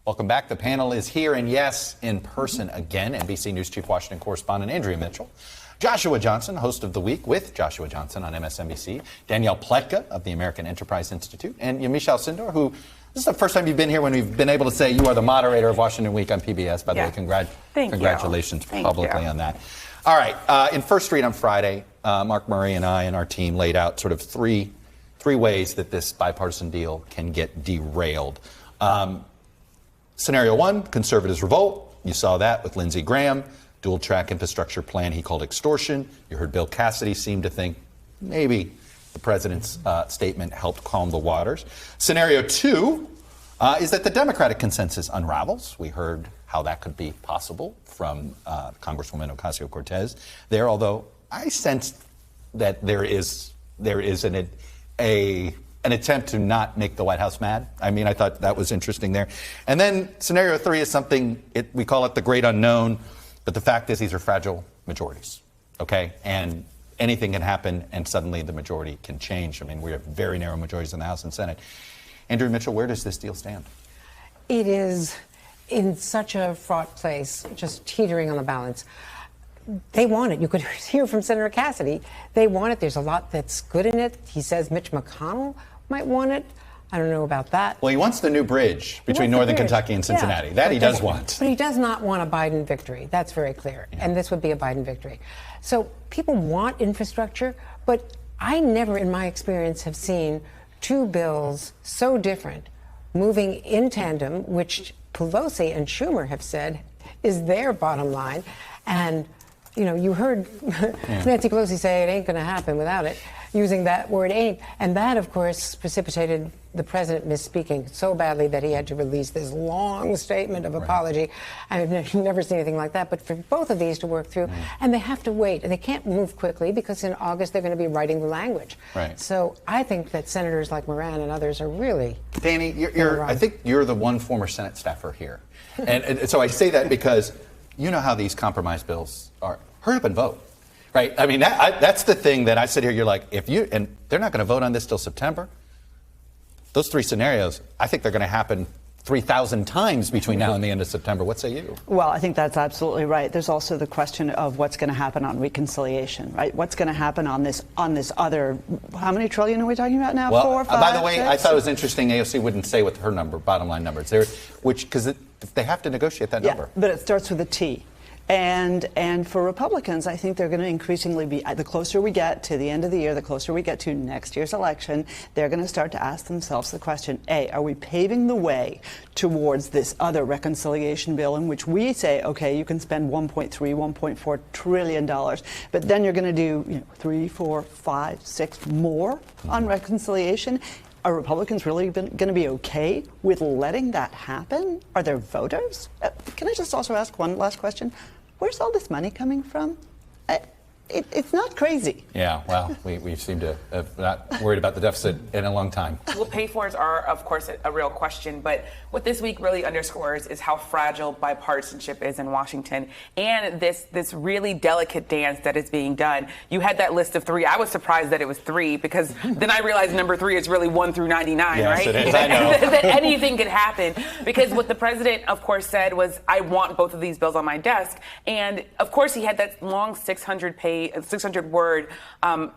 Welcome back. The panel is here, and yes, in person again. NBC News Chief Washington correspondent Andrea Mitchell, Joshua Johnson, host of The Week with Joshua Johnson on MSNBC, Danielle Pletka of the American Enterprise Institute, and Yamiche Alcindor, who this is the first time you've been here when we've been able to say you are the moderator of Washington Week on PBS. By the way, congratulations publicly on that. All right, in First Street on Friday, Mark Murray and I and our team laid out sort of three ways that this bipartisan deal can get derailed. Scenario one, conservatives revolt. You saw that with Lindsey Graham. Dual track infrastructure plan he called extortion. You heard Bill Cassidy seem to think maybe the president's statement helped calm the waters. Scenario two is that the Democratic consensus unravels. We heard how that could be possible from Congresswoman Ocasio-Cortez there, although I sensed that there is an attempt to not make the White House mad. I mean, I thought that was interesting there. And then scenario three is something, we call it the great unknown, but the fact is these are fragile majorities, okay? And anything can happen, and suddenly the majority can change. I mean, we have very narrow majorities in the House and Senate. Andrea Mitchell, where does this deal stand? It is in such a fraught place, just teetering on the balance. They want it. You could hear from Senator Cassidy. They want it. There's a lot that's good in it. He says Mitch McConnell might want it. I don't know about that. Well, he wants the new bridge between Northern Kentucky and Cincinnati. Yeah. That he does want. But he does not want a Biden victory. That's very clear. Yeah. And this would be a Biden victory. So people want infrastructure, but I never in my experience have seen two bills so different moving in tandem, which Pelosi and Schumer have said is their bottom line. And, you know, you heard Nancy Pelosi say it ain't going to happen without it, using that word ain't. And that, of course, precipitated the president misspeaking so badly that he had to release this long statement of apology. I've never seen anything like that. But for both of these to work through, and they have to wait, and they can't move quickly because in August they're going to be writing the language. Right. So I think that senators like Moran and others are really... Danny, I think you're the one former Senate staffer here. And so I say that because you know how these compromise bills are. Hurry up and vote. Right. I mean, that's the thing that I sit here. You're like, and they're not going to vote on this till September. Those three scenarios, I think they're going to happen 3,000 times between now and the end of September. What say you? Well, I think that's absolutely right. There's also the question of what's going to happen on reconciliation, right? What's going to happen on this other, how many trillion are we talking about now? Well, 4, 5, by the way, 6? I thought it was interesting AOC wouldn't say what her bottom line number is, because they have to negotiate that number. But it starts with a T. And for Republicans, I think they're going to increasingly be, the closer we get to the end of the year, the closer we get to next year's election, they're going to start to ask themselves the question, A, are we paving the way towards this other reconciliation bill in which we say, okay, you can spend $1.3, $1.4 trillion, but then you're going to do 3, 4, 5, 6 more on reconciliation? Are Republicans really going to be okay with letting that happen? Are there voters? Can I just also ask one last question? Where's all this money coming from? It's not crazy. Yeah, well, we seem to have not worried about the deficit in a long time. Well, pay-fors are, of course, a real question. But what this week really underscores is how fragile bipartisanship is in Washington and this really delicate dance that is being done. You had that list of 3. I was surprised that it was 3 because then I realized number 3 is really 1 through 99, yes, right? It is. I know. That anything could happen because what the president, of course, said was, I want both of these bills on my desk. And, of course, he had that long 600-word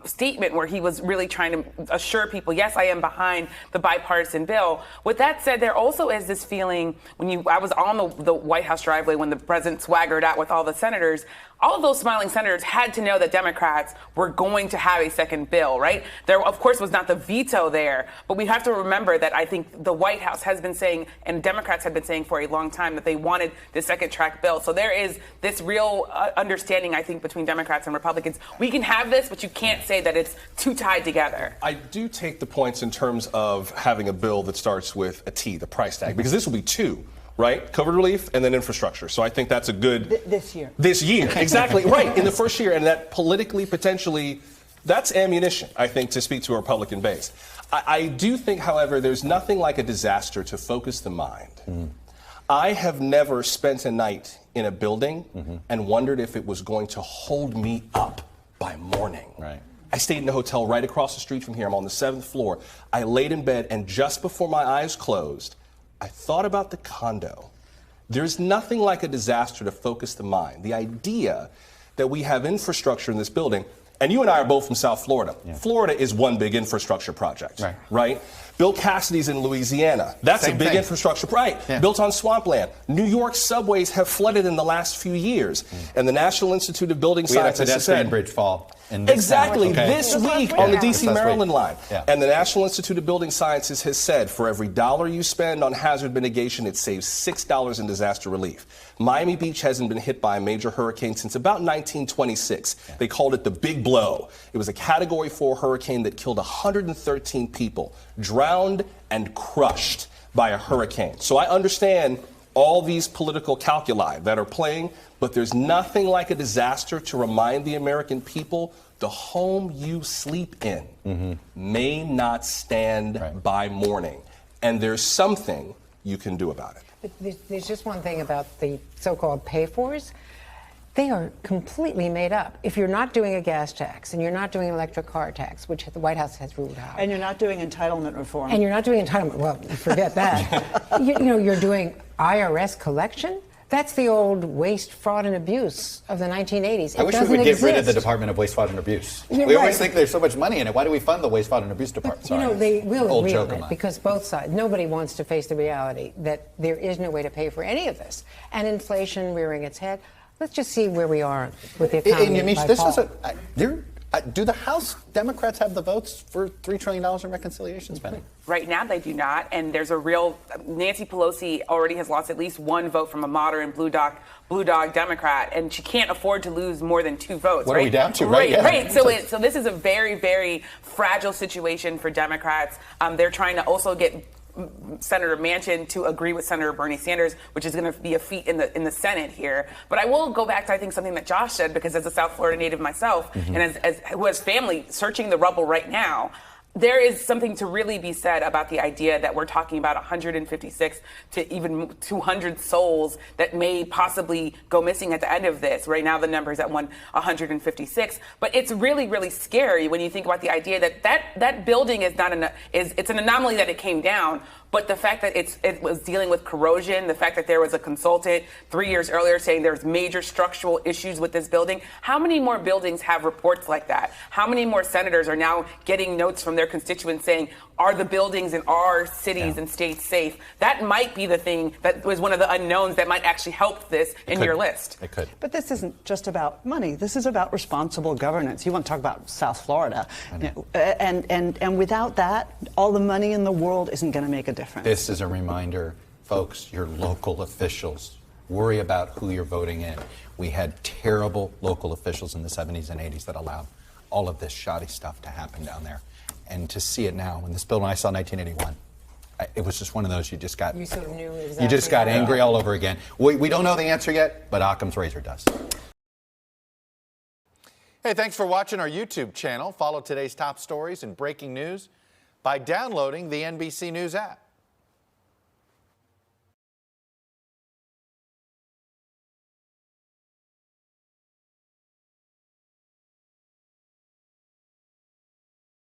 statement where he was really trying to assure people, yes, I am behind the bipartisan bill. With that said, there also is this feeling I was on the White House driveway when the president swaggered out with all the senators. All of those smiling senators had to know that Democrats were going to have a second bill, right? There, of course, was not the veto there, but we have to remember that I think the White House has been saying, and Democrats have been saying for a long time, that they wanted the second track bill. So there is this real understanding, I think, between Democrats and Republicans. We can have this, but you can't say that it's too tied together. I do take the points in terms of having a bill that starts with a T, the price tag, because this will be 2. Right? COVID relief and then infrastructure. So I think that's a good... This year. This year, exactly. Right, in the first year. And that politically, potentially, that's ammunition, I think, to speak to a Republican base. I do think, however, there's nothing like a disaster to focus the mind. I have never spent a night in a building and wondered if it was going to hold me up by morning. Right. I stayed in a hotel right across the street from here. I'm on the 7th floor. I laid in bed, and just before my eyes closed, I thought about the condo. There's nothing like a disaster to focus the mind. The idea that we have infrastructure in this building, and you and I are both from South Florida. Yeah. Florida is one big infrastructure project, right? Bill Cassidy's in Louisiana. That's a big infrastructure, built on swampland. New York subways have flooded in the last few years. And the National Institute of Building Sciences has said, bridge fall. Exactly. This week on the D.C.-Maryland line. And the National Institute of Building Sciences has said for every $1 you spend on hazard mitigation, it saves $6 in disaster relief. Miami Beach hasn't been hit by a major hurricane since about 1926. They called it the Big Blow. It was a Category 4 hurricane that killed 113 people, drowned and crushed by a hurricane. So I understand all these political calculi that are playing, but there's nothing like a disaster to remind the American people the home you sleep in may not stand by morning. And there's something you can do about it. There's just one thing about the so-called pay-fors. They are completely made up. If you're not doing a gas tax and you're not doing an electric car tax, which the White House has ruled out. And you're not doing entitlement reform. And you're not doing entitlement, well, forget that. you know, you're doing IRS collection. That's the old waste, fraud, and abuse of the 1980s. I wish we would get rid of the Department of Waste, Fraud, and Abuse. We always think there's so much money in it. Why do we fund the Waste, Fraud, and Abuse Department? You know, they will agree on it because both sides, nobody wants to face the reality that there is no way to pay for any of this. And inflation rearing its head. Let's just see where we are with the economy. And Yamiche, this is do the House Democrats have the votes for $3 trillion in reconciliation spending? Right now, they do not, and there's a real. Nancy Pelosi already has lost at least one vote from a moderate blue dog Democrat, and she can't afford to lose more than 2 votes. What are we down to? Right. So this is a very, very fragile situation for Democrats. They're trying to also get Senator Manchin to agree with Senator Bernie Sanders, which is going to be a feat in the Senate here. But I will go back to, I think, something that Josh said, because as a South Florida native myself, and as who has family searching the rubble right now, there is something to really be said about the idea that we're talking about 156 to even 200 souls that may possibly go missing at the end of this. Right now, the number is at 156. But it's really, really scary when you think about the idea that that building is not it's an anomaly that it came down. But the fact that it was dealing with corrosion, the fact that there was a consultant 3 years earlier saying there's major structural issues with this building. How many more buildings have reports like that? How many more senators are now getting notes from their constituents saying, are the buildings in our cities and states safe? That might be the thing that was one of the unknowns that might actually help this in your list. It could. But this isn't just about money. This is about responsible governance. You want to talk about South Florida. And without that, all the money in the world isn't going to make a difference. This is a reminder, folks, your local officials, worry about who you're voting in. We had terrible local officials in the 70s and 80s that allowed all of this shoddy stuff to happen down there. And to see it now, in this building I saw in 1981, it was just one of those you just got angry all over again. We don't know the answer yet, but Occam's razor does. Hey, thanks for watching our YouTube channel. Follow today's top stories and breaking news by downloading the NBC News app.